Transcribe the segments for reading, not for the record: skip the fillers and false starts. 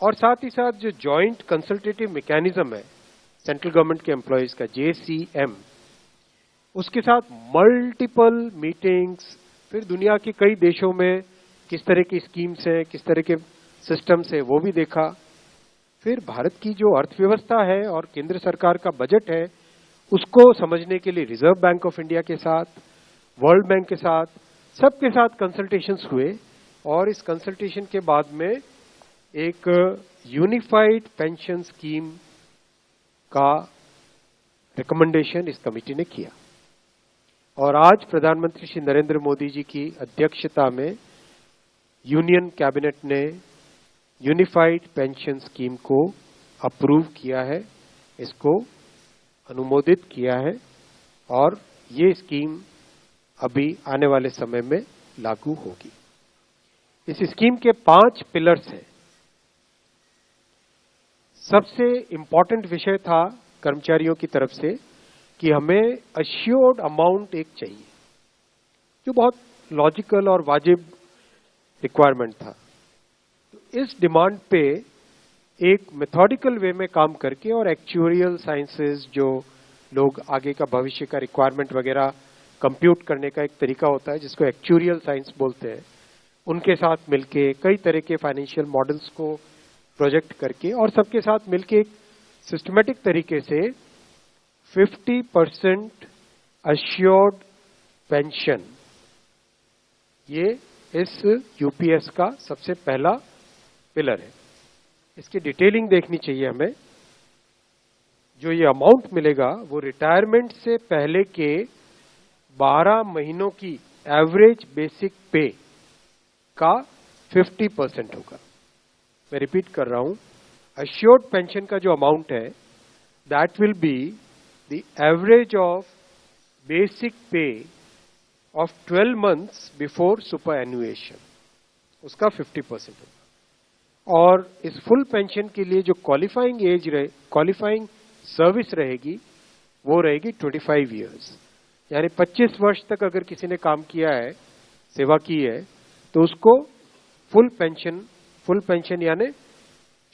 और साथ ही साथ जो जॉइंट कंसल्टेटिव मैकेनिज्म है सेंट्रल गवर्नमेंट के एम्प्लॉयज का, JCM, उसके साथ मल्टीपल मीटिंग्स, फिर दुनिया के कई देशों में किस तरह की स्कीम्स हैं, किस तरह के सिस्टम्स है, वो भी देखा। फिर भारत की जो अर्थव्यवस्था है और केंद्र सरकार का बजट है, उसको समझने के लिए रिजर्व बैंक ऑफ इंडिया के साथ, वर्ल्ड बैंक के साथ, सबके साथ कंसल्टेशंस हुए और इस कंसल्टेशन के बाद में एक यूनिफाइड पेंशन स्कीम का रिकमेंडेशन इस कमेटी ने किया। और आज प्रधानमंत्री श्री नरेंद्र मोदी जी की अध्यक्षता में यूनियन कैबिनेट ने यूनिफाइड पेंशन स्कीम को अप्रूव किया है, इसको अनुमोदित किया है और ये स्कीम अभी आने वाले समय में लागू होगी। इस स्कीम के 5 पिलर्स हैं। सबसे इंपॉर्टेंट विषय था कर्मचारियों की तरफ से कि हमें अश्योर्ड अमाउंट एक चाहिए, जो बहुत लॉजिकल और वाजिब रिक्वायरमेंट था। तो इस डिमांड पे एक मेथोडिकल वे में काम करके और एक्चुअरियल साइंसेस, जो लोग आगे का भविष्य का रिक्वायरमेंट वगैरह कंप्यूट करने का एक तरीका होता है जिसको एक्चुअरियल साइंस बोलते हैं, उनके साथ मिलके कई तरह के फाइनेंशियल मॉडल्स को प्रोजेक्ट करके और सबके साथ मिलके एक सिस्टमेटिक तरीके से 50% अश्योर्ड पेंशन, ये इस यूपीएस का सबसे पहला पिलर है। इसकी डिटेलिंग देखनी चाहिए हमें। जो ये अमाउंट मिलेगा वो रिटायरमेंट से पहले के 12 महीनों की एवरेज बेसिक पे का 50% होगा। मैं रिपीट कर रहा हूं, अश्योर्ड पेंशन का जो अमाउंट है that will be the average of basic पे ऑफ 12 मंथ्स बिफोर सुपर एनुएशन, उसका 50% होगा। और इस फुल पेंशन के लिए जो क्वालिफाइंग सर्विस रहेगी वो रहेगी 25 इयर्स, यानी 25 वर्ष तक अगर किसी ने काम किया है, सेवा की है, तो उसको फुल पेंशन यानी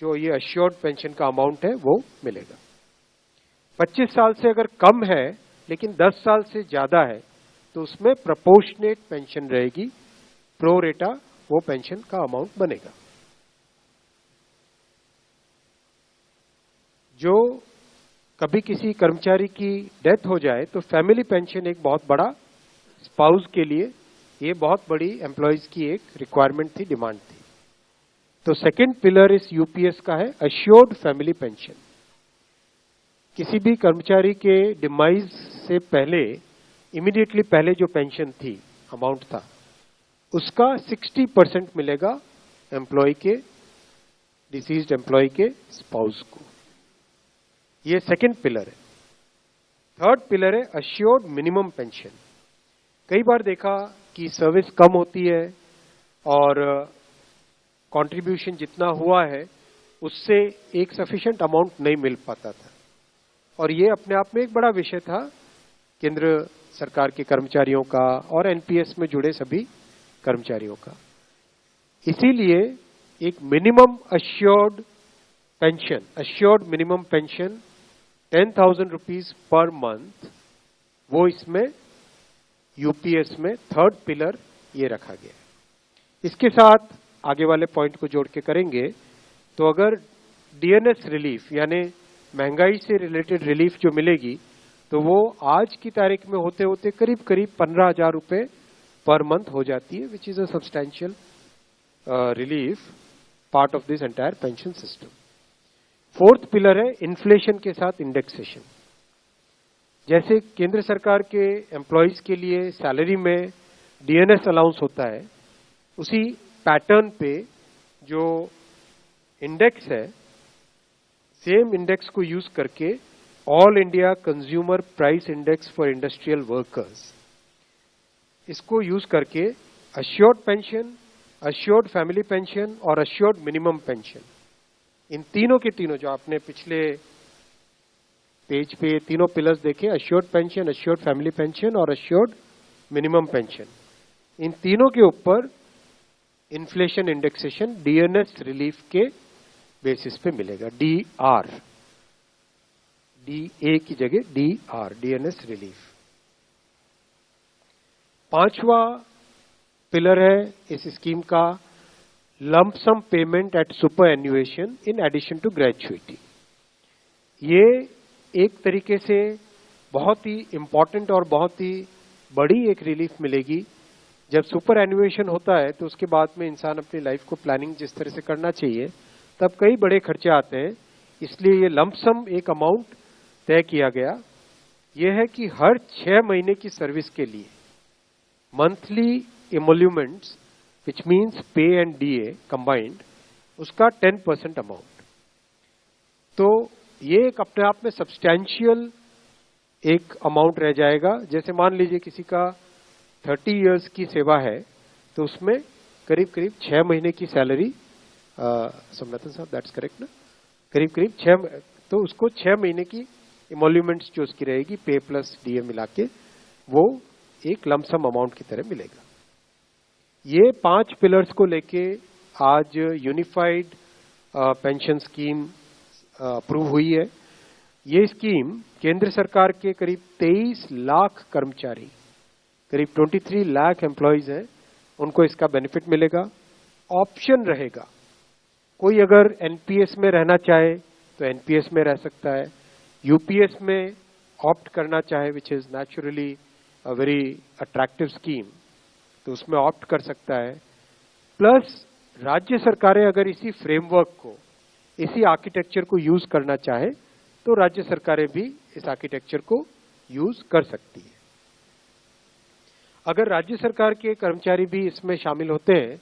जो ये अश्योर्ड पेंशन का अमाउंट है वो मिलेगा। 25 साल से अगर कम है लेकिन 10 साल से ज्यादा है तो उसमें प्रोपोर्शनेट पेंशन रहेगी, प्रो रेटा वो पेंशन का अमाउंट बनेगा। जो कभी किसी कर्मचारी की डेथ हो जाए तो फैमिली पेंशन एक बहुत बड़ा, स्पाउस के लिए ये बहुत बड़ी एम्प्लॉयज की एक रिक्वायरमेंट थी, डिमांड थी। तो सेकंड पिलर इस यूपीएस का है अश्योर्ड फैमिली पेंशन। किसी भी कर्मचारी के डिमाइज से पहले, इमीडिएटली पहले जो पेंशन थी, अमाउंट था, उसका 60% मिलेगा एम्प्लॉय के, डिसीज्ड एम्प्लॉय के स्पाउस को। ये सेकंड पिलर है। थर्ड पिलर है अश्योर्ड मिनिमम पेंशन। कई बार देखा कि सर्विस कम होती है और कंट्रीब्यूशन जितना हुआ है उससे एक सफिशिएंट अमाउंट नहीं मिल पाता था, और ये अपने आप में एक बड़ा विषय था केंद्र सरकार के कर्मचारियों का और एनपीएस में जुड़े सभी कर्मचारियों का। इसीलिए एक minimum assured pension, assured minimum pension 10,000 rupees per month, वो इसमें यूपीएस में थर्ड पिलर ये रखा गया है। इसके साथ आगे वाले पॉइंट को जोड़ के करेंगे तो अगर डीएनएस रिलीफ यानी महंगाई से रिलेटेड रिलीफ जो मिलेगी तो वो आज की तारीख में होते होते करीब करीब 15,000 रुपए पर मंथ हो जाती है, which is a substantial relief part of this entire pension system. Fourth pillar है इन्फ्लेशन के साथ इंडेक्सेशन। जैसे केंद्र सरकार के एम्प्लॉयज के लिए सैलरी में डीएनएस अलाउंस होता है, उसी पैटर्न पे जो इंडेक्स है, सेम इंडेक्स को यूज करके all India consumer price index for industrial workers, इसको यूज करके assured pension, assured family pension और अश्योर्ड मिनिमम पेंशन, इन तीनों के तीनों जो आपने पिछले पेज पे तीनों पिलर्स देखे, assured pension, assured family pension और अश्योर्ड मिनिमम पेंशन, इन तीनों के ऊपर इन्फ्लेशन इंडेक्सेशन डीएनएस रिलीफ के बेसिस पे मिलेगा, DR, DA की जगह DR, DNS रिलीफ। पांचवा पिलर है इस स्कीम का lump sum payment at superannuation in addition to gratuity. ये एक तरीके से बहुत ही इंपॉर्टेंट और बहुत ही बड़ी एक रिलीफ मिलेगी। जब सुपर एन्युएशन होता है तो उसके बाद में इंसान अपनी लाइफ को प्लानिंग जिस तरह से करना चाहिए तब कई बड़े खर्चे आते हैं, इसलिए ये लंप सम एक अमाउंट तय किया गया। यह है कि हर 6 महीने की सर्विस के लिए मंथली इमोल्यूमेंट्स विच मीन्स पे एंड DA कंबाइंड, उसका 10% अमाउंट। तो ये एक अपने आप में सब्सटैंशियल एक अमाउंट रह जाएगा। जैसे मान लीजिए किसी का 30 इयर्स की सेवा है तो उसमें करीब करीब 6 महीने की सैलरी, सोमनाथन साहब दैट्स करेक्ट ना, करीब करीब 6, तो उसको 6 महीने की इमोल्यूमेंट्स जो उसकी रहेगी पे प्लस DA मिला के वो एक लमसम अमाउंट की तरह मिलेगा। ये 5 पिलर्स को लेके आज यूनिफाइड पेंशन स्कीम अप्रूव हुई है। ये स्कीम केंद्र सरकार के करीब 23 लाख कर्मचारी, करीब 23 लाख एम्प्लॉयज हैं, उनको इसका बेनिफिट मिलेगा। ऑप्शन रहेगा, कोई अगर NPS में रहना चाहे तो NPS में रह सकता है, UPS में ऑप्ट करना चाहे which is naturally a very attractive scheme तो उसमें ऑप्ट कर सकता है। प्लस राज्य सरकारें अगर इसी फ्रेमवर्क को, इसी आर्किटेक्चर को यूज करना चाहे तो राज्य सरकारें भी इस आर्किटेक्चर को यूज कर सकती है। अगर राज्य सरकार के कर्मचारी भी इसमें शामिल होते हैं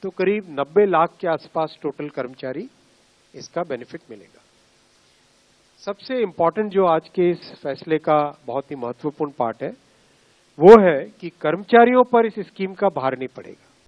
तो करीब 90 लाख के आसपास टोटल कर्मचारी इसका बेनिफिट मिलेगा। सबसे इंपॉर्टेंट जो आज के इस फैसले का बहुत ही महत्वपूर्ण पार्ट है वो है कि कर्मचारियों पर इस स्कीम का भार नहीं पड़ेगा।